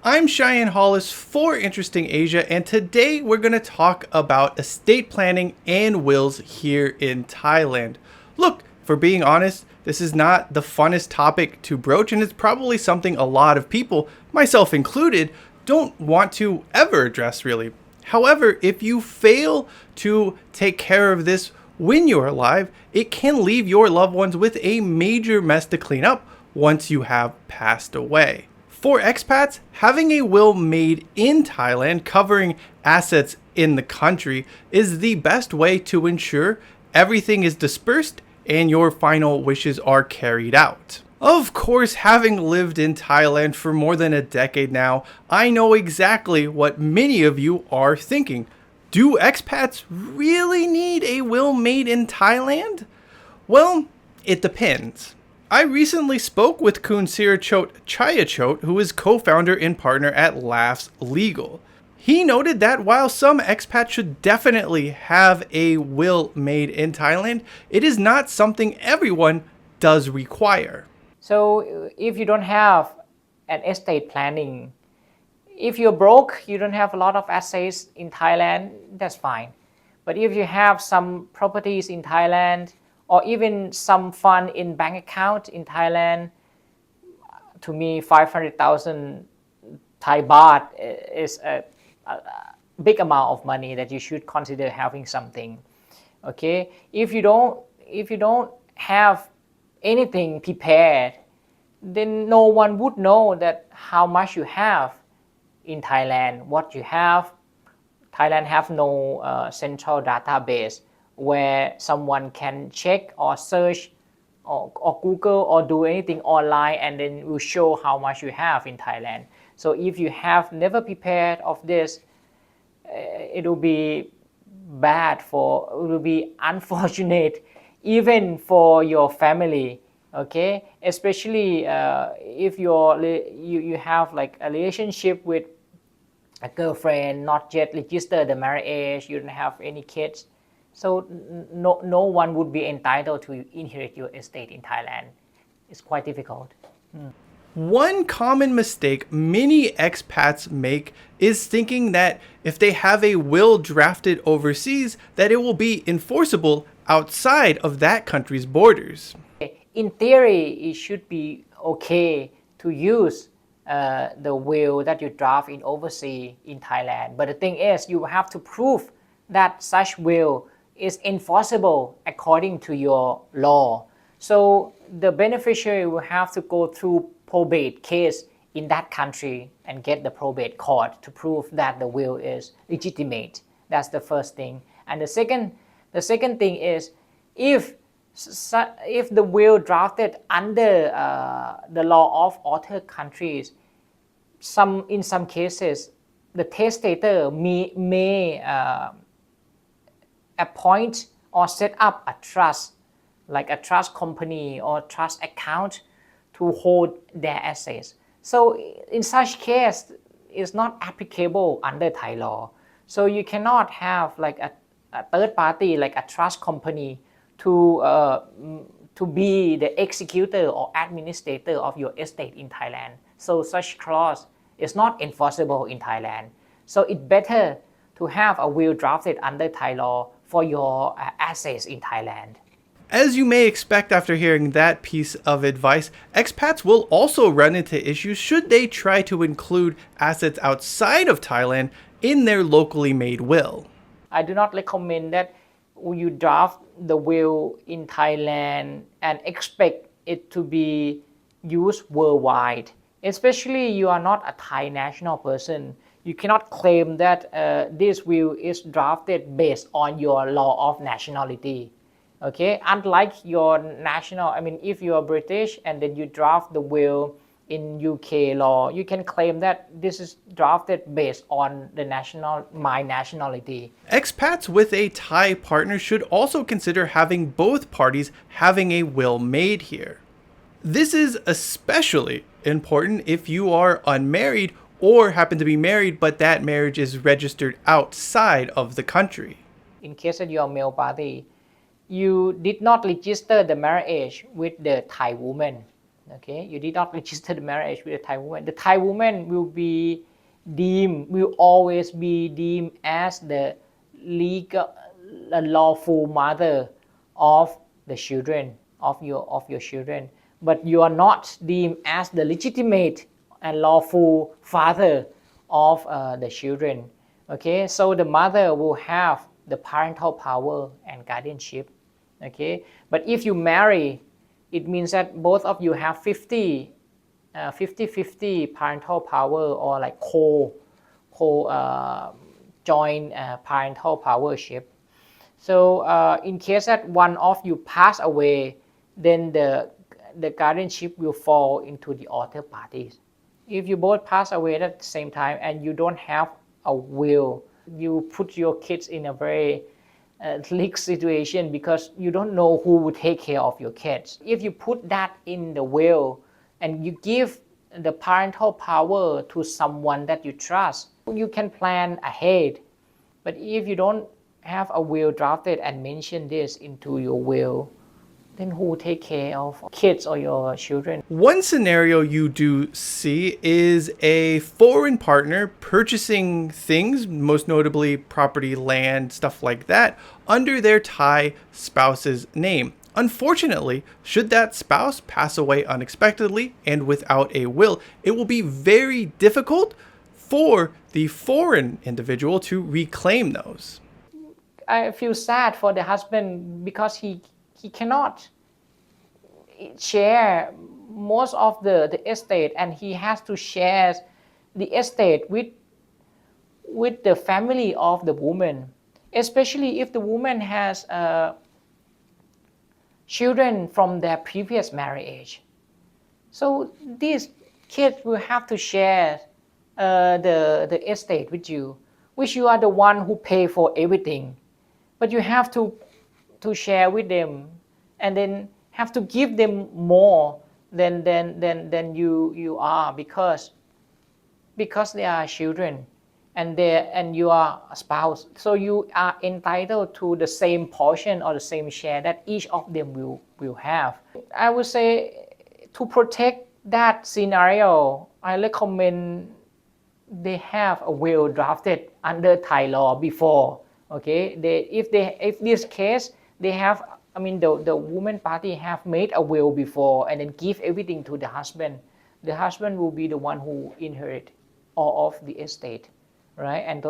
I'm Cheyenne Hollis for Interesting Asia, and today we're going to talk about estate planning and wills here in Thailand. Look, for being honest, this is not the funnest topic to broach, and it's probably something a lot of people, myself included, don't want to ever address really. However, if you fail to take care of this when you're alive, it can leave your loved ones with a major mess to clean up once you have passed away. For expats, having a will made in Thailand covering assets in the country is the best way to ensure everything is dispersed and your final wishes are carried out. Of course, having lived in Thailand for more than a decade now, I know exactly what many of you are thinking. Do expats really need a will made in Thailand? Well, it depends. I recently spoke with Khun Sirichot Chaiyachot, who is co-founder and partner at LAFS Legal. He noted that while some expats should definitely have a will made in Thailand, it is not something everyone does require. So if you don't have an estate planning, if you're broke, you don't have a lot of assets in Thailand, that's fine. But if you have some properties in Thailand or even some fund in bank account in Thailand, to me 500,000 Thai baht is a big amount of money that you should consider having something. Okay, if you don't have anything prepared, then no one would know that how much you have in Thailand, what you have. Thailand have no central database where someone can check or search or Google or do anything online and then will show how much you have in Thailand. So if you have never prepared of this, it will be it will be unfortunate even for your family, okay? Especially if you have like a relationship with a girlfriend, not yet registered the marriage, you don't have any kids. So no one would be entitled to inherit your estate in Thailand. It's quite difficult. One common mistake many expats make is thinking that if they have a will drafted overseas, that it will be enforceable outside of that country's borders. In theory, it should be okay to use the will that you draft in overseas in Thailand. But the thing is, you have to prove that such will is enforceable according to your law. So the beneficiary will have to go through probate case in that country and get the probate court to prove that the will is legitimate. That's the first thing. And the second thing is if the will drafted under the law of other countries, in some cases the testator may appoint or set up a trust, like a trust company or trust account to hold their assets. So in such case, it's not applicable under Thai law. So you cannot have like a third party, like a trust company, to be the executor or administrator of your estate in Thailand. So such clause is not enforceable in Thailand. So it's better to have a will drafted under Thai law for your assets in Thailand. As you may expect after hearing that piece of advice, expats will also run into issues should they try to include assets outside of Thailand in their locally made will. I do not recommend that you draft the will in Thailand and expect it to be used worldwide. Especially you are not a Thai national person. You cannot claim that this will is drafted based on your law of nationality. Okay, unlike your national, if you are British and then you draft the will in UK law, you can claim that this is drafted based on my nationality. Expats with a Thai partner should also consider having both parties having a will made here. This is especially important if you are unmarried or happen to be married but that marriage is registered outside of the country. In case that you are male party, you did not register the marriage with the Thai woman, Okay, you did not register the marriage with a Thai woman. The Thai woman will always be deemed as the legal, lawful mother of the children of your children, but you are not deemed as the legitimate and lawful father of the children. Okay, so the mother will have the parental power and guardianship. Okay, but if you marry, it means that both of you have 50 parental power, or like joint parental powership. So in case that one of you pass away, then the guardianship will fall into the other parties. If you both pass away at the same time and you don't have a will, you put your kids in a very leak situation, because you don't know who will take care of your kids. If you put that in the will and you give the parental power to someone that you trust, you can plan ahead. But if you don't have a will drafted and mention this into your will, then who will take care of kids or your children? One scenario you do see is a foreign partner purchasing things, most notably property, land, stuff like that, under their Thai spouse's name. Unfortunately, should that spouse pass away unexpectedly and without a will, it will be very difficult for the foreign individual to reclaim those. I feel sad for the husband, because he cannot share most of the estate, and he has to share the estate with the family of the woman, especially if the woman has children from their previous marriage. So these kids will have to share the estate with you, which you are the one who pay for everything, but you have to share with them, and then have to give them more than you are, because they are children, and you are a spouse. So you are entitled to the same portion or the same share that each of them will have. I would say, to protect that scenario, I recommend they have a will drafted under Thai law before. Okay, if this case they have, the woman party have made a will before and then give everything to the husband. The husband will be the one who inherit all of the estate, right? And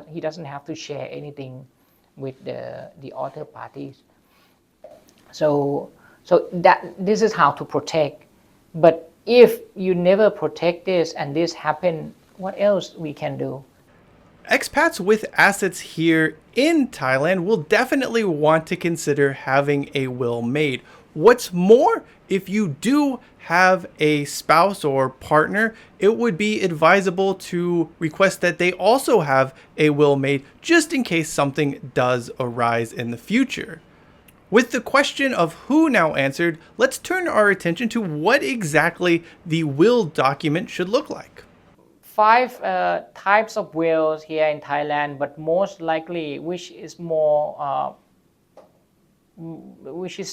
he doesn't have to share anything with the other parties. So that this is how to protect. But if you never protect this and this happen, what else we can do? Expats with assets here in Thailand will definitely want to consider having a will made. What's more, if you do have a spouse or partner, it would be advisable to request that they also have a will made, just in case something does arise in the future. With the question of who now answered, let's turn our attention to what exactly the will document should look like. 5 types of wills here in Thailand, but most likely which is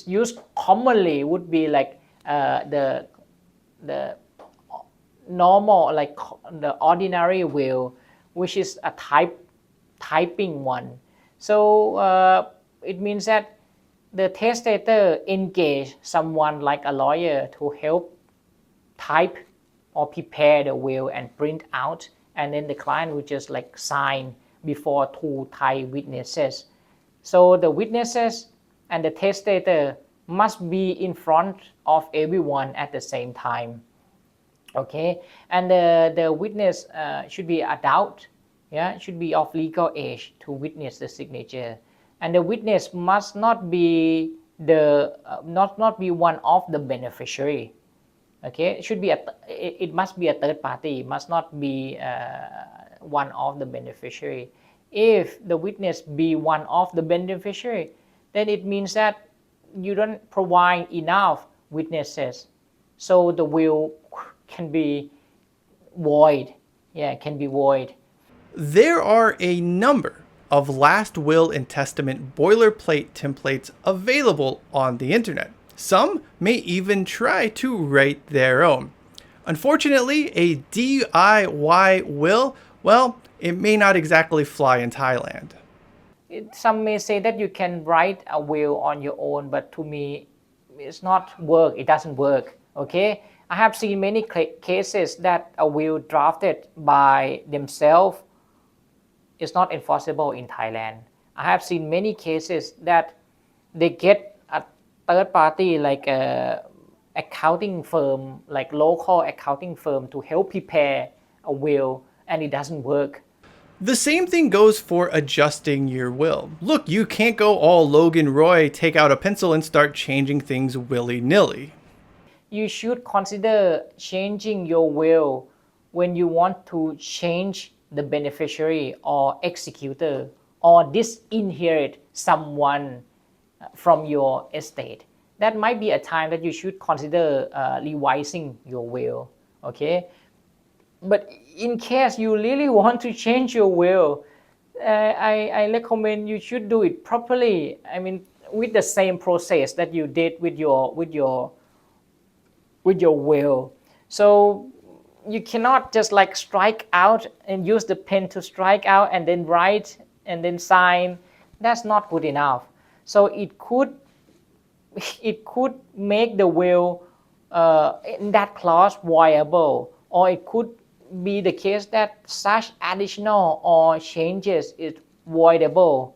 used commonly would be like the normal, like the ordinary will, which is a typing one. So it means that the testator engage someone like a lawyer to help type or prepare the will and print out, and then the client will just like sign before 2 Thai witnesses. So the witnesses and the testator must be in front of everyone at the same time. Okay, and the witness should be adult, should be of legal age to witness the signature, and the witness must not be not be one of the beneficiary. Okay, it must be a third party, must not be one of the beneficiary. If the witness be one of the beneficiary, then it means that you don't provide enough witnesses, so the will can be void. Can be void. There are a number of last will and testament boilerplate templates available on the internet. Some may even try to write their own. Unfortunately, a DIY will, well, it may not exactly fly in Thailand. Some may say that you can write a will on your own, but to me, it's not work. It doesn't work. Okay, I have seen many cases that a will drafted by themselves is not enforceable in Thailand. I have seen many cases that they get a third party like a accounting firm, like local accounting firm to help prepare a will, and it doesn't work. The same thing goes for adjusting your will. Look, you can't go all Logan Roy, take out a pencil and start changing things willy-nilly. You should consider changing your will when you want to change the beneficiary or executor or disinherit someone from your estate. That might be a time that you should consider revising your will. Okay, but in case you really want to change your will, I recommend you should do it properly. I mean, with the same process that you did with your will. So you cannot just like strike out and use the pen to strike out and then write and then sign. That's not good enough. So it could make the will in that clause viable, or it could be the case that such additional or changes is voidable,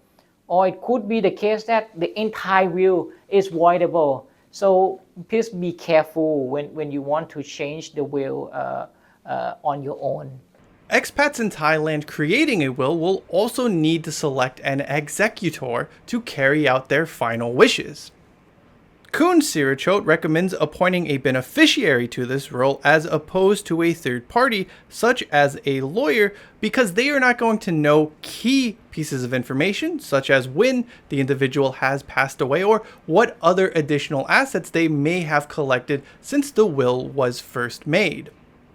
or it could be the case that the entire will is voidable. So please be careful when you want to change the will on your own. Expats in Thailand creating a will also need to select an executor to carry out their final wishes. Khun Sirichot recommends appointing a beneficiary to this role as opposed to a third party, such as a lawyer, because they are not going to know key pieces of information, such as when the individual has passed away or what other additional assets they may have collected since the will was first made.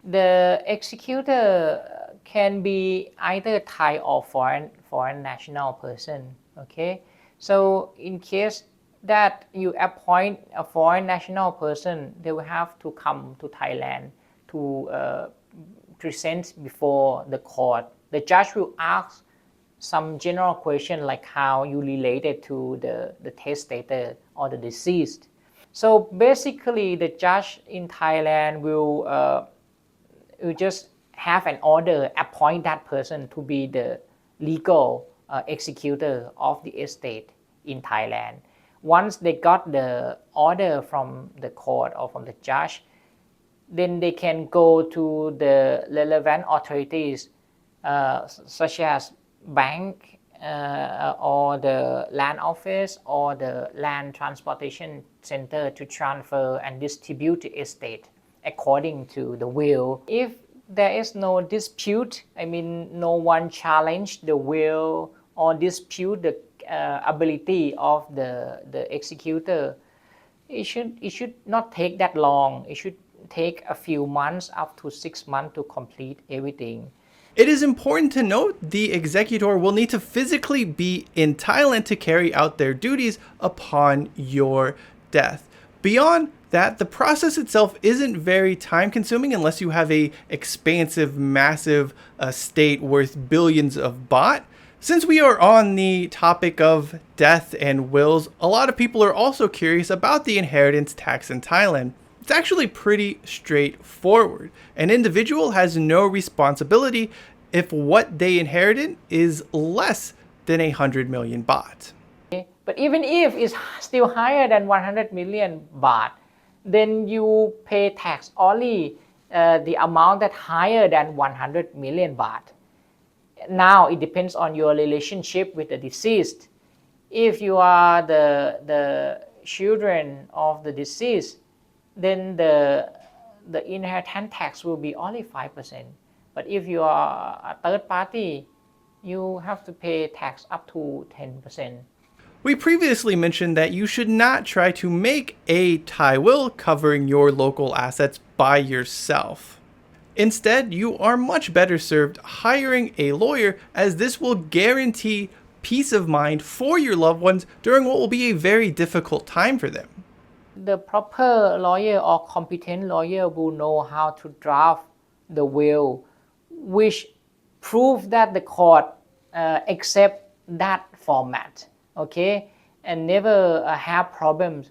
The executor can be either Thai or foreign national person. Okay, so in case that you appoint a foreign national person, they will have to come to Thailand to present before the court. The judge will ask some general question like how you related to the testator or the deceased. So basically, the judge in Thailand will just have an order, appoint that person to be the legal executor of the estate in Thailand. Once they got the order from the court or from the judge, then they can go to the relevant authorities such as bank or the land office or the land transportation center to transfer and distribute the estate according to the will. If there is no dispute, I mean no one challenged the will or dispute the ability of the executor, it should not take that long. It should take a few months, up to 6 months to complete everything. It is important to note the executor will need to physically be in Thailand to carry out their duties upon your death. Beyond that, the process itself isn't very time consuming unless you have a expansive, massive estate worth billions of baht. Since we are on the topic of death and wills, a lot of people are also curious about the inheritance tax in Thailand. It's actually pretty straightforward. An individual has no responsibility if what they inherited is less than 100 million baht. But even if it's still higher than 100 million baht, then you pay tax only the amount that higher than 100 million baht. Now it depends on your relationship with the deceased. If you are the children of the deceased, then the inheritance tax will be only 5%. But if you are a third party, you have to pay tax up to 10%. We previously mentioned that you should not try to make a Thai will covering your local assets by yourself. Instead, you are much better served hiring a lawyer, as this will guarantee peace of mind for your loved ones during what will be a very difficult time for them. The proper lawyer or competent lawyer will know how to draft the will, which prove that the court accept that format, okay, and never have problems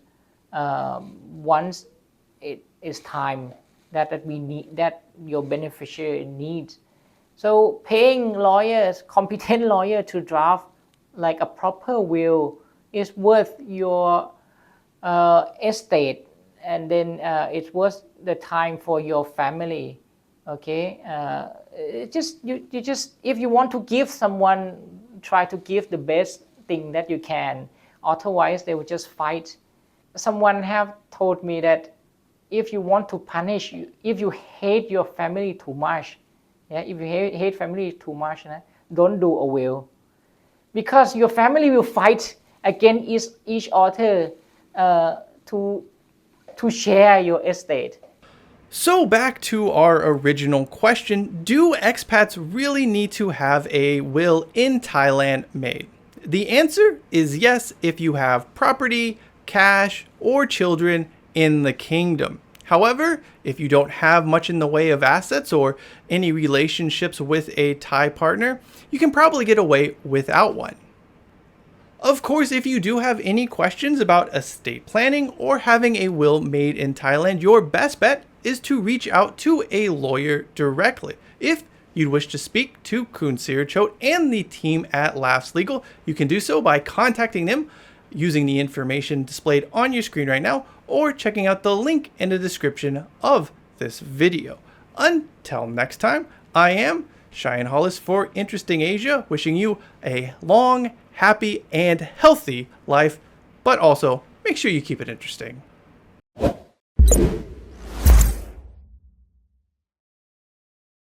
once it is time that we need, that your beneficiary needs. So paying lawyers, competent lawyer to draft like a proper will is worth your estate, and then it's worth the time for your family. Okay, you just, if you want to give someone, try to give the best thing that you can. Otherwise, they will just fight. Someone have told me that if you want to punish you, if you hate your family too much, yeah, if you hate family too much, don't do a will, because your family will fight against each other to share your estate. So back to our original question, do expats really need to have a will in Thailand made? The answer is yes if you have property, cash, or children in the kingdom. However, if you don't have much in the way of assets or any relationships with a Thai partner, you can probably get away without one. Of course, if you do have any questions about estate planning or having a will made in Thailand, your best bet is to reach out to a lawyer directly. If you'd wish to speak to Khun Sirichot and the team at LAFS Legal, you can do so by contacting them using the information displayed on your screen right now or checking out the link in the description of this video. Until next time, I am Cheyenne Hollis for Interesting Asia, wishing you a long, happy, and healthy life, but also make sure you keep it interesting.